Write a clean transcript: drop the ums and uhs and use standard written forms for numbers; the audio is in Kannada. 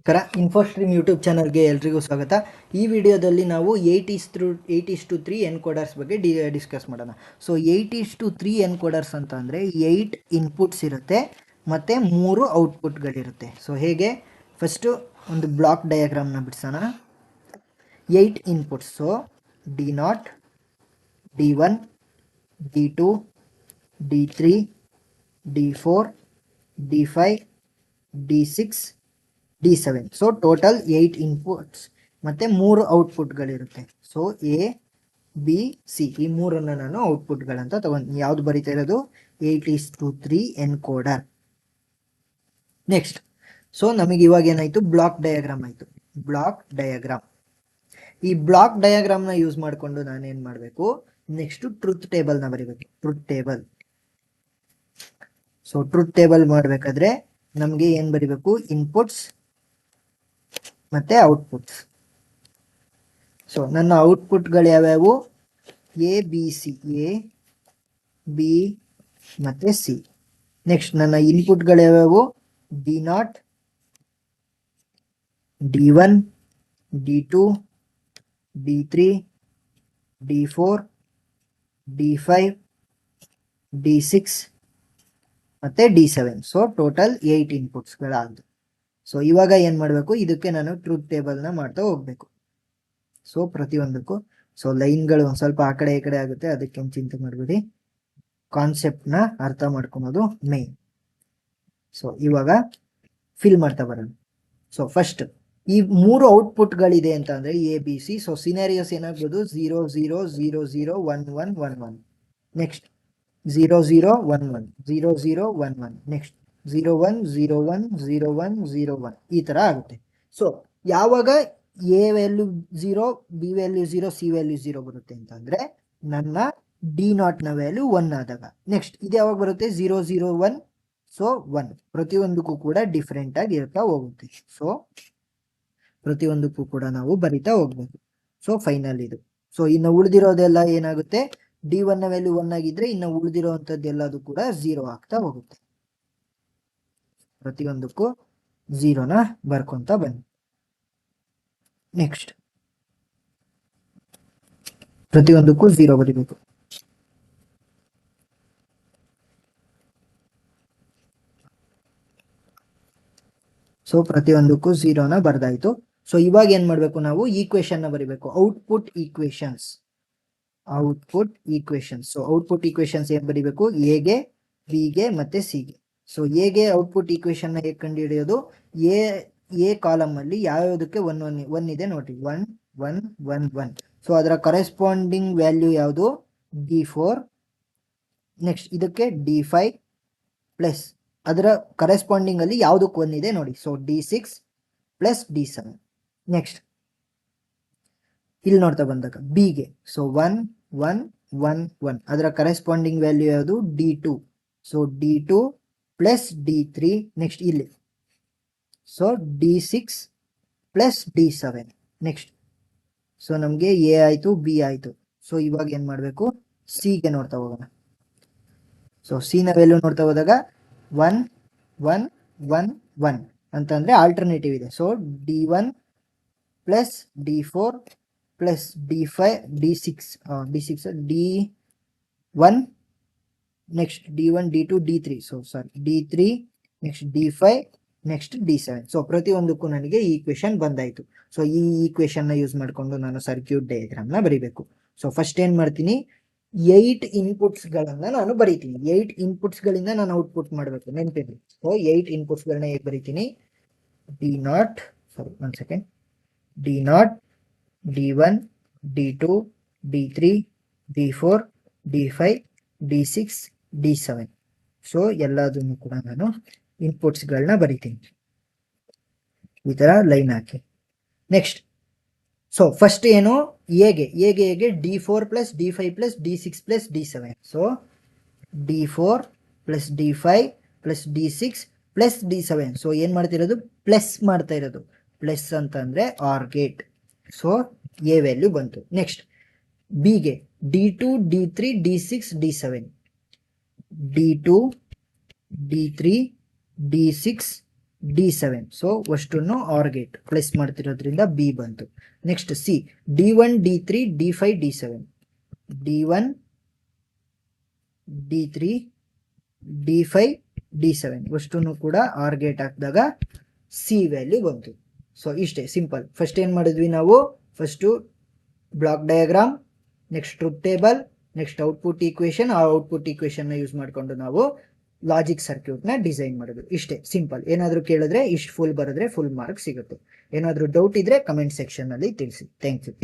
ನಮಸ್ಕಾರ. ಇನ್ಫೋಸ್ಟ್ರೀಮ್ ಯೂಟ್ಯೂಬ್ ಚಾನಲ್ಗೆ ಎಲ್ರಿಗೂ ಸ್ವಾಗತ. ಈ ವಿಡಿಯೋದಲ್ಲಿ ನಾವು 8:3 ಎನ್ಕೋಡರ್ಸ್ ಬಗ್ಗೆ ಡಿಸ್ಕಸ್ ಮಾಡೋಣ. ಸೊ 8:3 ಎನ್ಕೋಡರ್ಸ್ ಅಂತ ಅಂದರೆ 8 ಇನ್ಪುಟ್ಸ್ ಇರುತ್ತೆ ಮತ್ತು 3 ಔಟ್ಪುಟ್ಗಳಿರುತ್ತೆ. ಸೊ ಹೇಗೆ, ಫಸ್ಟು ಒಂದು ಬ್ಲಾಕ್ ಡಯಾಗ್ರಾಮ್ನ ಬಿಡಿಸೋಣ. 8 inputs, so D0, D1, D2, D3, D4, D5, D6, D7. So total 8 inputs ಮತ್ತು 3 ಔಟ್ಪುಟ್ಗಳಿರುತ್ತೆ. ಸೊ ಎ ಬಿ ಸಿ ಈ ಮೂರನ್ನು ನಾನು ಔಟ್ಪುಟ್ಗಳಂತ ತಗೊಂಡು ಯಾವುದು ಬರೀತಾ ಇರೋದು 8:3 ಎನ್ಕೋಡರ್. ನೆಕ್ಸ್ಟ್, ಸೊ ನಮಗೆ ಇವಾಗ ಏನಾಯಿತು, ಬ್ಲಾಕ್ ಡಯಾಗ್ರಾಮ್ ಆಯಿತು. ಬ್ಲಾಕ್ ಡಯಾಗ್ರಾಮ್, ಈ ಬ್ಲಾಕ್ ಡಯಾಗ್ರಾಮ್ನ ಯೂಸ್ ಮಾಡಿಕೊಂಡು ನಾನೇನು ಮಾಡಬೇಕು, ನೆಕ್ಸ್ಟು ಟ್ರುತ್ ಟೇಬಲ್ನ ಬರೀಬೇಕು. Truth table, so truth table ಮಾಡಬೇಕಾದ್ರೆ ನಮಗೆ ಏನು ಬರೀಬೇಕು, ಇನ್ಪುಟ್ಸ್ ಮತ್ತು ಔಟ್ಪುಟ್ಸ್. ಸೊ ನನ್ನ ಔಟ್ಪುಟ್ಗಳು ಯಾವ್ಯಾವು, A B C, A B ಮತ್ತು ಸಿ. ನೆಕ್ಸ್ಟ್ ನನ್ನ ಇನ್ಪುಟ್ಗಳು ಯಾವ್ಯಾವು, D0, D1, D2, D3, D4, D5, D6 ಮತ್ತು D7. So total 8 ಇನ್ಪುಟ್ಸ್ಗಳಾದ್ದು. ಸೊ ಇವಾಗ ಏನು ಮಾಡಬೇಕು, ಇದಕ್ಕೆ ನಾನು ಟ್ರೂತ್ ಟೇಬಲ್ನ ಮಾಡ್ತಾ ಹೋಗಬೇಕು. ಸೊ ಪ್ರತಿಯೊಂದಕ್ಕೂ, ಸೊ ಲೈನ್ಗಳು ಒಂದು ಸ್ವಲ್ಪ ಆ ಕಡೆ ಈ ಕಡೆ ಆಗುತ್ತೆ, ಅದಕ್ಕೇನು ಚಿಂತೆ ಮಾಡಬೇಡಿ, ಕಾನ್ಸೆಪ್ಟ್ನ ಅರ್ಥ ಮಾಡ್ಕೊಳೋದು ಮೇನ್. ಸೊ ಇವಾಗ ಫಿಲ್ ಮಾಡ್ತಾ ಬರೋಣ. ಸೊ ಫಸ್ಟ್ ಈ 3 ಔಟ್ಪುಟ್ಗಳಿದೆ ಅಂತ ಅಂದರೆ A B C. So scenarios ಏನಾಗ್ಬೋದು, 0 0 0 0 1 1 1 1. ನೆಕ್ಸ್ಟ್ 0 0 1 1 0 0 1 1. ನೆಕ್ಸ್ಟ್ 0 1 0 1 0 1 0 1 ಈ ಥರ ಆಗುತ್ತೆ. ಸೊ ಯಾವಾಗ A value 0, B value 0, C value 0 ಬರುತ್ತೆ ಅಂತಂದರೆ ನನ್ನ D0ನ ವ್ಯಾಲ್ಯೂ 1 ಆದಾಗ. ನೆಕ್ಸ್ಟ್ ಇದು ಯಾವಾಗ ಬರುತ್ತೆ, 0 0 1, ಸೊ 1. ಪ್ರತಿಯೊಂದಕ್ಕೂ ಕೂಡ ಡಿಫ್ರೆಂಟ್ ಆಗಿ ಇರ್ತಾ ಹೋಗುತ್ತೆ. ಸೊ ಪ್ರತಿಯೊಂದಕ್ಕೂ ಕೂಡ ನಾವು ಬರಿತಾ ಹೋಗ್ಬೇಕು. ಸೊ ಫೈನಲ್ ಇದು. ಸೊ ಇನ್ನು ಉಳಿದಿರೋದೆಲ್ಲ ಏನಾಗುತ್ತೆ, D1ನ ವ್ಯಾಲ್ಯೂ 1 ಆಗಿದ್ರೆ ಇನ್ನು ಉಳಿದಿರೋವಂಥದ್ದು ಎಲ್ಲದು ಕೂಡ 0 ಆಗ್ತಾ ಹೋಗುತ್ತೆ. ಪ್ರತಿಯೊಂದಕ್ಕೂ 0ನ ಬರ್ಕೊಂತ ಬನ್ನಿ. ನೆಕ್ಸ್ಟ್ ಪ್ರತಿಯೊಂದಕ್ಕೂ 0 ಬರಿಬೇಕು. ಸೊ ಪ್ರತಿಯೊಂದಕ್ಕೂ 0ನ ಬರ್ದಾಯ್ತು. ಸೊ ಇವಾಗ ಏನು ಮಾಡಬೇಕು, ನಾವು ಈಕ್ವೇಷನ್ನ ಬರಿಬೇಕು. Output equations, output equations. So output equations ಏನು ಬರಿಬೇಕು, ಎಗೆ, ಬಿಗೆ ಮತ್ತು ಸಿಗೆ. ಸೊ ಎಗೆ ಔಟ್ಪುಟ್ ಈಕ್ವೇಷನ್ನ ಹೇಗೆ ಕಂಡು ಹಿಡಿಯೋದು, ಎ ಕಾಲಮಲ್ಲಿ ಯಾವ್ಯಾವುದಕ್ಕೆ 1 ಇದೆ ನೋಡಿ, 1 1 1 1. ಸೊ ಅದರ ಕರೆಸ್ಪಾಂಡಿಂಗ್ ವ್ಯಾಲ್ಯೂ ಯಾವುದು, D4. ನೆಕ್ಸ್ಟ್ ಇದಕ್ಕೆ D5 ಪ್ಲಸ್ ಅದರ ಕರೆಸ್ಪಾಂಡಿಂಗ್ ಅಲ್ಲಿ ಯಾವುದಕ್ಕೆ 1 ಇದೆ ನೋಡಿ, so D6 plus D7. Next ಇಲ್ಲಿ ನೋಡ್ತಾ ಬಂದಾಗ ಬಿಗೆ, ಸೊ 1 1 1 1 ಅದರ ಕರೆಸ್ಪಾಂಡಿಂಗ್ ವ್ಯಾಲ್ಯೂ ಯಾವುದು, D2. So D2 plus D3. Next ಇಲ್ಲಿ, so D6 plus D7. Next so ನಮಗೆ ಎ ಆಯಿತು, ಬಿ ಆಯಿತು. ಸೊ ಇವಾಗ ಏನು ಮಾಡಬೇಕು, ಸಿಗೆ ನೋಡ್ತಾ ಹೋಗೋಣ. ಸೊ ಸಿನ ವ್ಯಾಲ್ಯೂ ನೋಡ್ತಾ ಹೋದಾಗ 1 1 1 1 ಅಂತಂದರೆ ಆಲ್ಟರ್ನೇಟಿವ್ ಇದೆ. So D1 plus D4 plus D5 D6 D1 next D1 D2 D3. So sorry D3 next D5 next D7. So ಪ್ರತಿಯೊಂದಕ್ಕೂ ನನಗೆ ಈ ಈಕ್ವೇಷನ್ ಬಂದಾಯಿತು. ಸೊ ಈ ಈಕ್ವೇಷನ್ನ ಯೂಸ್ ಮಾಡಿಕೊಂಡು ನಾನು ಸರ್ಕ್ಯೂಟ್ ಡಯಾಗ್ರಾಮ್ನ ಬರೀಬೇಕು. ಸೊ ಫಸ್ಟ್ ಏನು ಮಾಡ್ತೀನಿ, 8 ಇನ್ಪುಟ್ಸ್ಗಳನ್ನು ನಾನು ಬರೀತೀನಿ. 8 ಇನ್ಪುಟ್ಸ್ಗಳಿಂದ ನಾನು ಔಟ್ಪುಟ್ ಮಾಡಬೇಕು, ನೆನಪಿರಲಿ. ಸೊ 8 ಇನ್ಪುಟ್ಸ್ಗಳನ್ನ ಹೇಗೆ ಬರೀತೀನಿ, D0, ಸಾರಿ 1 second, D0, D1, D2, D3, D4, D5, D6, D7. So ಎಲ್ಲದನ್ನು ಕೂಡ ನಾನು ಇನ್ಪುಟ್ಸ್ಗಳನ್ನ ಬರಿತೀನಿ ಈ ಥರ ಲೈನ್ ಹಾಕಿ. ನೆಕ್ಸ್ಟ್ ಸೊ ಫಸ್ಟ್ ಏನು, ಎಗೆ D4 plus D5 plus D6 plus D7. So D4 plus D5 plus D6 plus D7. So ಏನು ಮಾಡ್ತಿರೋದು, ಪ್ಲಸ್ ಮಾಡ್ತಾ ಇರೋದು. ಪ್ಲಸ್ ಅಂತ ಅಂದರೆ OR gate. So A value ಬಂತು. ನೆಕ್ಸ್ಟ್ ಬಿಗೆ D2 D3 D6 D7, D2 D3 D6 D7. So ಅಷ್ಟನ್ನು ಆರ್ ಗೇಟ್ ಪ್ಲೇಸ್ ಮಾಡ್ತಿರೋದ್ರಿಂದ ಬಿ ಬಂತು. Next C D1 D3 D5 D7. D1 D3 D5 D7 ಅಷ್ಟನ್ನು ಕೂಡ ಆರ್ ಗೇಟ್ ಹಾಕಿದಾಗ ಸಿ ವ್ಯಾಲ್ಯೂ ಬಂತು. ಸೊ ಇಷ್ಟೇ ಸಿಂಪಲ್. ಫಸ್ಟ್ ಏನು ಮಾಡಿದ್ವಿ ನಾವು, first block diagram, next truth table, next output equation. ಆ ಔಟ್ಪುಟ್ ಈಕ್ವೇಶನ್ನ ಯೂಸ್ ಮಾಡಿಕೊಂಡು ನಾವು ಲಾಜಿಕ್ ಸರ್ಕ್ಯೂಟ್ನ ಡಿಸೈನ್ ಮಾಡೋದು. ಇಷ್ಟೇ ಸಿಂಪಲ್. ಏನಾದರೂ ಕೇಳಿದ್ರೆ ಇಷ್ಟು ಫುಲ್ ಬರೆದ್ರೆ ಫುಲ್ ಮಾರ್ಕ್ ಸಿಗುತ್ತೆ. ಏನಾದರೂ ಡೌಟ್ ಇದ್ರೆ ಕಮೆಂಟ್ ಸೆಕ್ಷನ್ನಲ್ಲಿ ತಿಳಿಸಿ. Thank you.